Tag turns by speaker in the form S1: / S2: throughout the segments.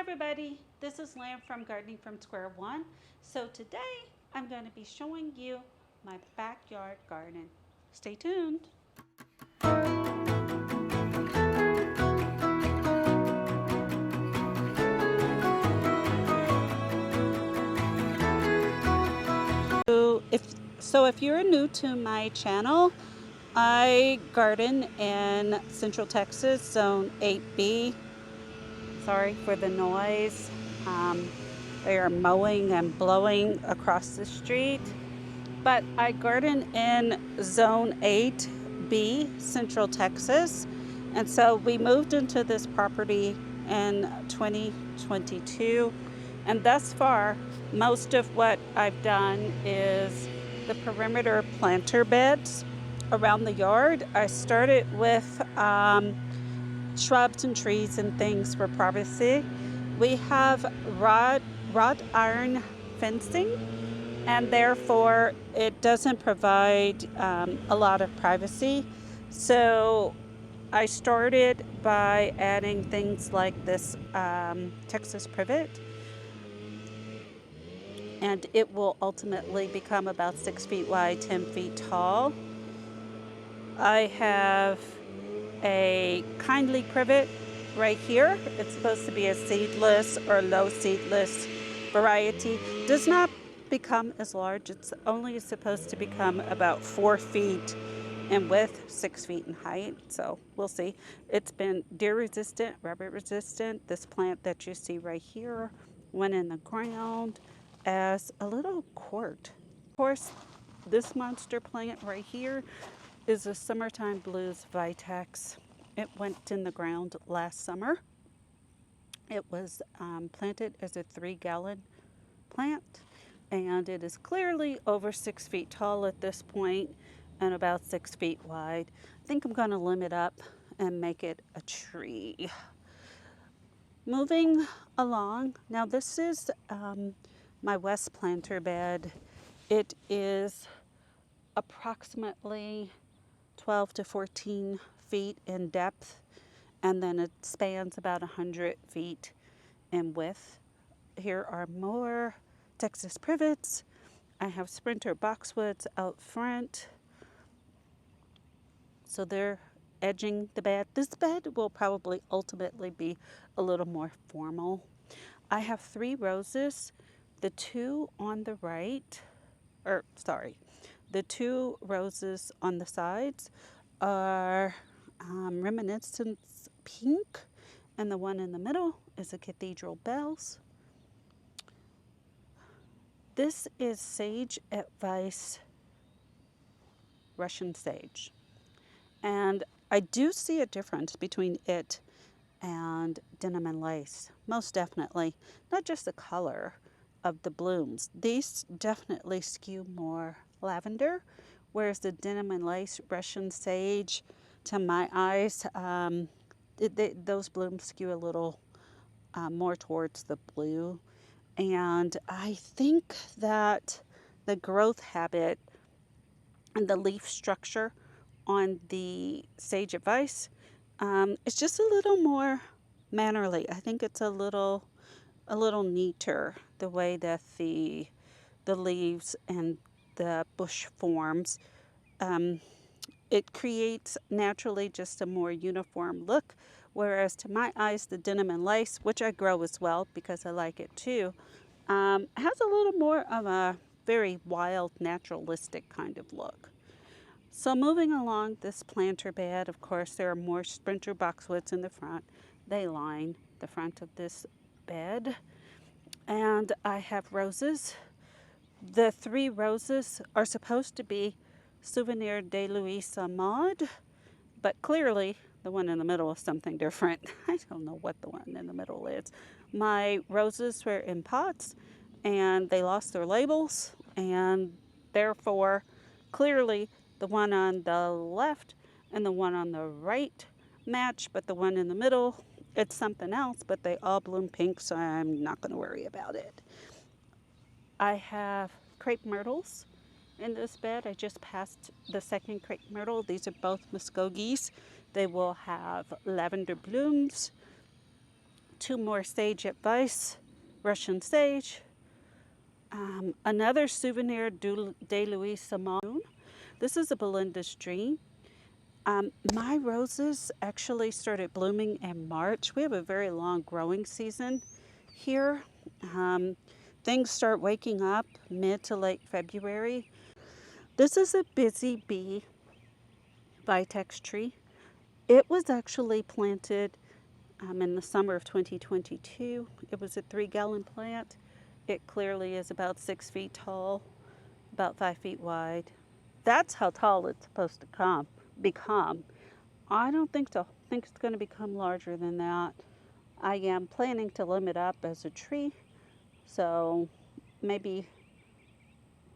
S1: everybody, this is Lamb from Gardening from Square One. So today I'm going to be showing you my backyard garden. Stay tuned. So if you're new to my channel, I garden in Central Texas, Zone 8B. Sorry for the noise. They are mowing and blowing across the street. But I garden in Zone 8B, Central Texas. And so we moved into this property in 2022. And thus far, most of what I've done is the perimeter planter beds around the yard. I started with shrubs and trees and things for privacy. We have wrought iron fencing, and therefore it doesn't provide a lot of privacy. So I started by adding things like this Texas privet, and it will ultimately become about 6 feet wide, 10 feet tall. I have a kindly privet right here. It's supposed to be a seedless or low seedless variety. Does not become as large. It's only supposed to become about 4 feet in width, 6 feet in height. So we'll see. It's been deer resistant, rabbit resistant. This plant that you see right here went in the ground as a little court. Of course, this monster plant right here is a Summertime Blues Vitex. It went in the ground last summer. It was planted as a 3-gallon plant, and it is clearly over 6 feet tall at this point and about 6 feet wide. I think I'm going to limb it up and make it a tree. Moving along, now this is my west planter bed. It is approximately 12 to 14 feet in depth, and then it spans about 100 feet in width. Here are more Texas privets. I have sprinter boxwoods out front, so they're edging the bed. This bed will probably ultimately be a little more formal. I have 3 roses. The 2 on the right, the 2 roses on the sides are reminiscence pink, and the one in the middle is a cathedral bells. This is sage advice Russian sage, and I do see a difference between it and denim and lace, most definitely. Not just the color of the blooms. These definitely skew more lavender, whereas the denim and lace Russian sage, to my eyes, those blooms skew a little more towards the blue. And I think that the growth habit and the leaf structure on the sage advice is just a little more mannerly. I think it's a little neater, the way that the leaves and the bush forms. It creates naturally just a more uniform look, whereas to my eyes, the denim and lace, which I grow as well because I like it too, has a little more of a very wild, naturalistic kind of look. So moving along this planter bed, of course, there are more sprinter boxwoods in the front. They line the front of this bed. And I have roses. The 3 roses are supposed to be Souvenir de Louisa Maud, but clearly the one in the middle is something different. I don't know what the one in the middle is. My roses were in pots, and they lost their labels, and therefore clearly the one on the left and the one on the right match, but the one in the middle, it's something else, but they all bloom pink, so I'm not going to worry about it. I have crepe myrtles in this bed. I just passed the second crepe myrtle. These are both muskogees. They will have lavender blooms. 2 more sage advice, Russian sage. Another souvenir de Louis Simon. This is a Belinda's Dream. My roses actually started blooming in March. We have a very long growing season here. Um, Things start waking up mid to late February. This is a busy bee vitex tree. It was actually planted in the summer of 2022. It was a 3-gallon plant. It clearly is about 6 feet tall, about 5 feet wide. That's how tall it's supposed to become. I don't think so. I think it's going to become larger than that. I am planning to limb it up as a tree, so maybe,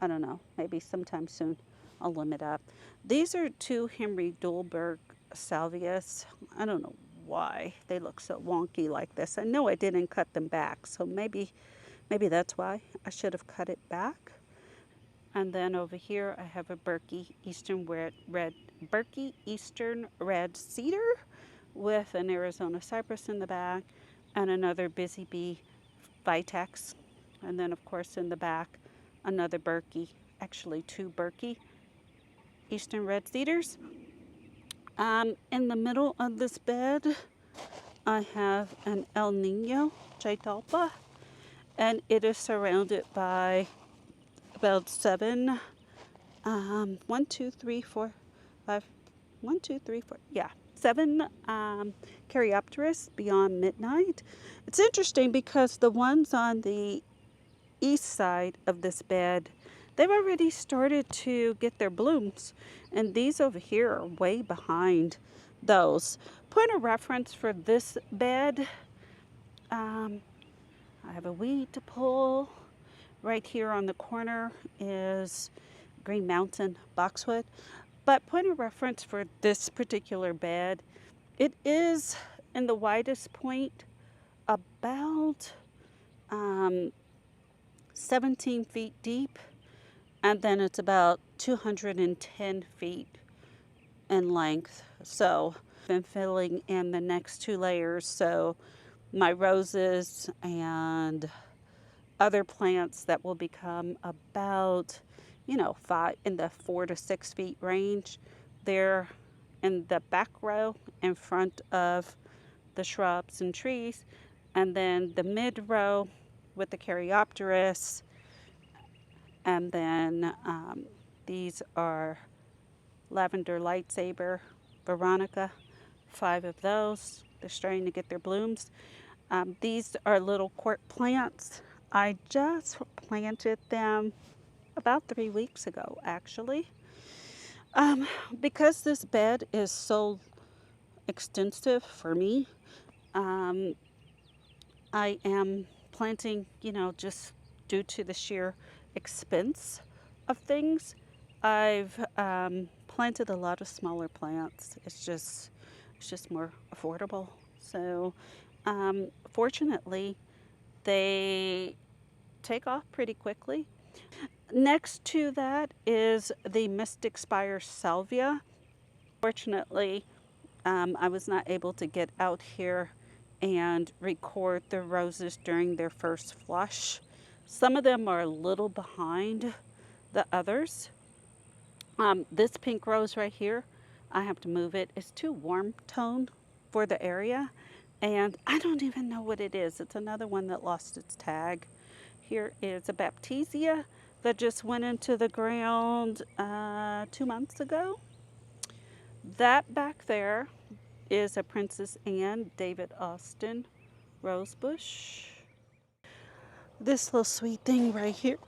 S1: I don't know, maybe sometime soon I'll limb it up. These are 2 Henry Dulberg salvias. I don't know why they look so wonky like this. I know I didn't cut them back, so maybe that's why I should have cut it back. And then over here I have a Berkey Eastern Red Cedar with an Arizona cypress in the back and another Busy Bee Vitex. And then of course in the back another Berkey, actually 2 Berkey Eastern Red Cedars. In the middle of this bed I have an El Nino Chaitalpa, and it is surrounded by about 7 1 2 3 4 5 1 2 3 4 yeah 7 Caryopteris beyond midnight. It's interesting because the ones on the east side of this bed, they've already started to get their blooms, and these over here are way behind those. Point of reference for this bed, I have a weed to pull. Right here on the corner is Green Mountain boxwood. But point of reference for this particular bed, it is in the widest point about 17 feet deep, and then it's about 210 feet in length. So I've been filling in the next 2 layers, so my roses and other plants that will become about, in the 4 to 6 feet range. They're in the back row in front of the shrubs and trees, and then the mid row with the Caryopteris, and then these are lavender lightsaber, Veronica, 5 of those. They're starting to get their blooms. These are little court plants. I just planted them about 3 weeks ago, actually. Because this bed is so extensive for me, I am planting, just due to the sheer expense of things. I've planted a lot of smaller plants. It's just more affordable. So, fortunately, they take off pretty quickly. Next to that is the Mystic Spire Salvia. Fortunately, I was not able to get out here and record the roses during their first flush. Some of them are a little behind the others. This pink rose right here, I have to move it. It's too warm tone for the area, and I don't even know what it is. It's another one that lost its tag. Here is a Baptisia that just went into the ground 2 months ago. That back there is a Princess Anne David Austin rosebush. This little sweet thing right here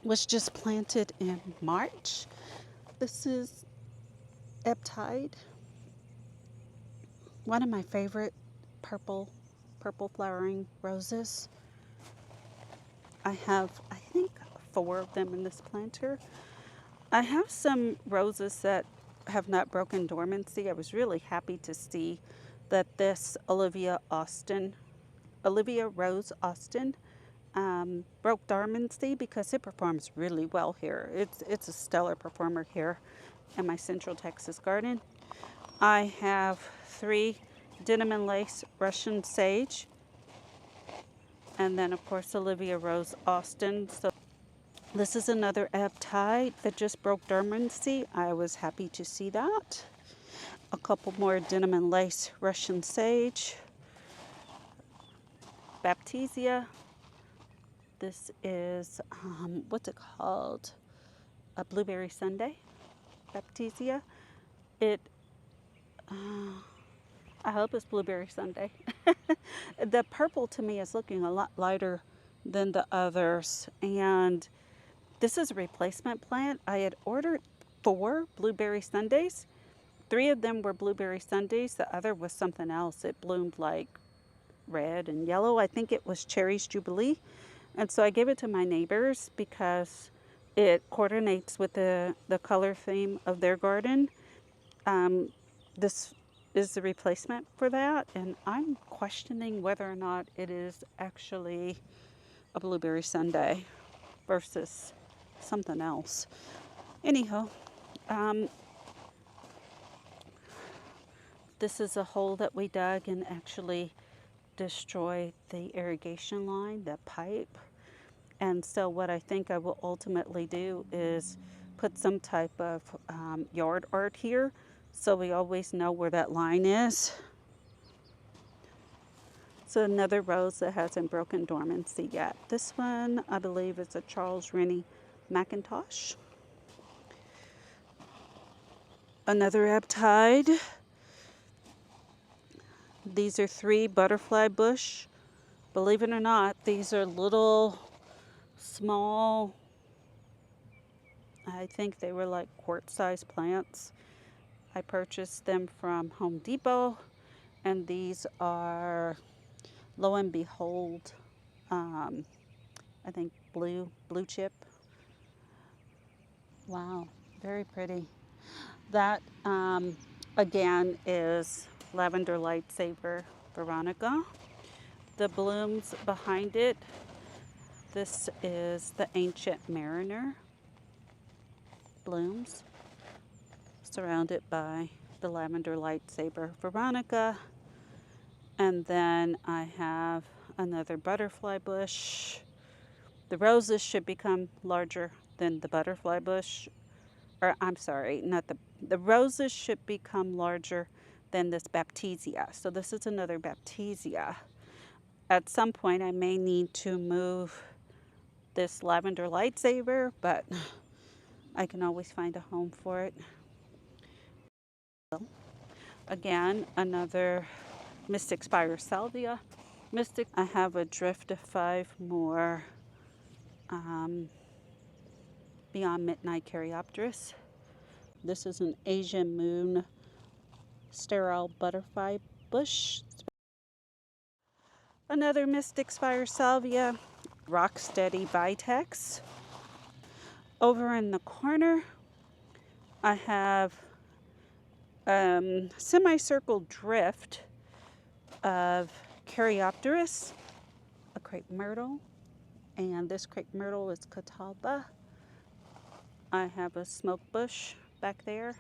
S1: was just planted in March. This is Eptide, one of my favorite purple flowering roses. I have, I think, 4 of them in this planter. I have some roses that have not broken dormancy. I was really happy to see that this Olivia Rose Austin broke dormancy, because it performs really well here. It's a stellar performer here in my Central Texas garden. I have 3 denim and lace Russian sage And then of course Olivia Rose Austin. So this is another ebb tide that just broke dormancy. I was happy to see that. A couple more denim and lace Russian sage. Baptisia. This is, what's it called? A blueberry sundae. Baptisia. It, I hope it's blueberry sundae. The purple to me is looking a lot lighter than the others. And this is a replacement plant. I had ordered 4 blueberry sundaes. 3 of them were blueberry sundaes. The other was something else. It bloomed like red and yellow. I think it was Cherry's Jubilee. And so I gave it to my neighbors because it coordinates with the color theme of their garden. This is the replacement for that, and I'm questioning whether or not it is actually a blueberry sundae versus something else. Anyhow, this is a hole that we dug and actually destroyed the irrigation line, the pipe. And so what I think I will ultimately do is put some type of yard art here so we always know where that line is. So another rose that hasn't broken dormancy yet. This one, I believe, is a Charles Rennie Mackintosh. Another ebb tide. These are 3 butterfly bush. Believe it or not, these are little, small, I think they were like quart-sized plants. I purchased them from Home Depot, and these are, lo and behold, I think blue chip. Wow, very pretty. That, again, is Lavender Lightsaber Veronica. The blooms behind it, this is the Ancient Mariner blooms, surrounded by the Lavender Lightsaber Veronica. And then I have another butterfly bush. The roses should become larger than the butterfly bush. Or I'm sorry, not the roses should become larger than this Baptisia. So this is another Baptisia. At some point I may need to move this Lavender Lightsaber, but I can always find a home for it. Again, another Mystic Spire Salvia. I have a drift of 5 more Beyond Midnight Caryopteris. This is an Asian Moon Sterile Butterfly Bush. Another Mystic Spire Salvia, Rocksteady Vitex. Over in the corner, I have semicircle drift of Caryopteris, a crepe myrtle, and this crepe myrtle is Catalba. I have a smoke bush back there.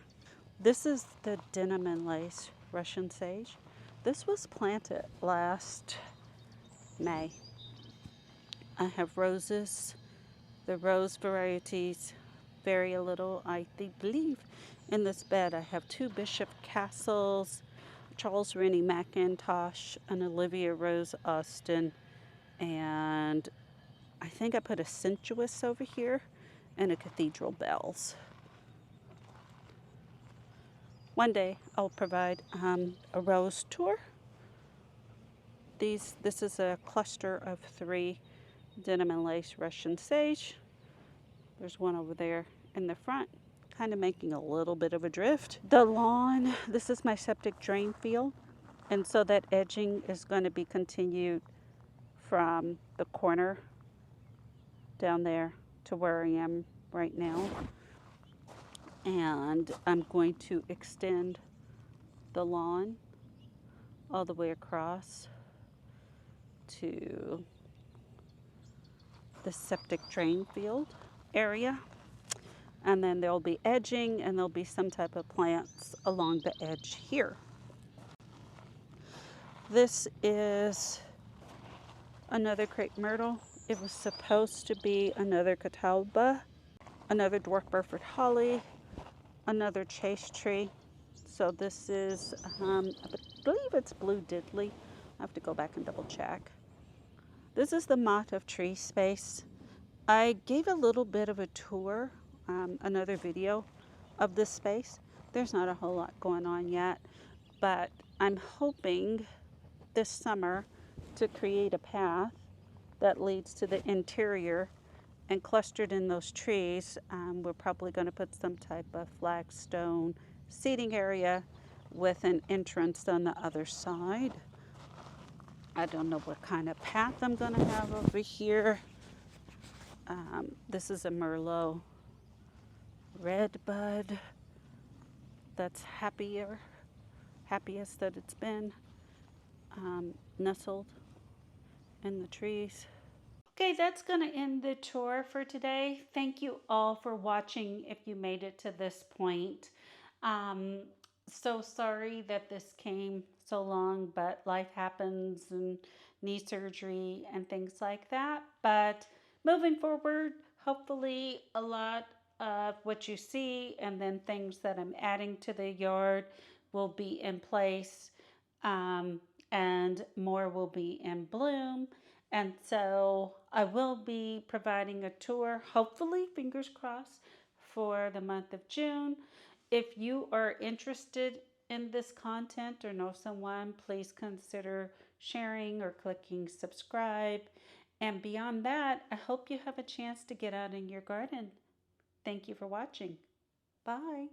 S1: This is the denim and lace Russian sage. This was planted last May. I have roses. The rose varieties vary a little. I believe in this bed I have 2 Bishop Castles, Charles Rennie Mackintosh, an Olivia Rose Austin, and I think I put a Sensuous over here and a Cathedral Bells. One day I'll provide a rose tour. This is a cluster of 3 denim and lace Russian sage. There's one over there in the front, kind of making a little bit of a drift. The lawn, this is my septic drain field, and so that edging is going to be continued from the corner down there to where I am right now. And I'm going to extend the lawn all the way across to the septic drain field area. And then there'll be edging and there'll be some type of plants along the edge here. This is another crepe myrtle. It was supposed to be another catawba, another dwarf Burford holly, another chase tree. So this is, I believe it's blue diddley. I have to go back and double check. This is the Mott of tree space. I gave a little bit of a tour, another video of this space. There's not a whole lot going on yet, but I'm hoping this summer to create a path that leads to the interior, and clustered in those trees, we're probably going to put some type of flagstone seating area with an entrance on the other side. I don't know what kind of path I'm going to have over here. This is a Merlot red bud that's happiest that it's been, nestled in the trees. Okay, that's going to end the tour for today. Thank you all for watching if you made it to this point. Um, so sorry that this came so long, but life happens and knee surgery and things like that. But moving forward, hopefully a lot of what you see and then things that I'm adding to the yard will be in place, um, and more will be in bloom. And so I will be providing a tour, hopefully, fingers crossed, for the month of June. If you are interested in this content or know someone, please consider sharing or clicking subscribe. And beyond that, I hope you have a chance to get out in your garden. Thank you for watching. Bye.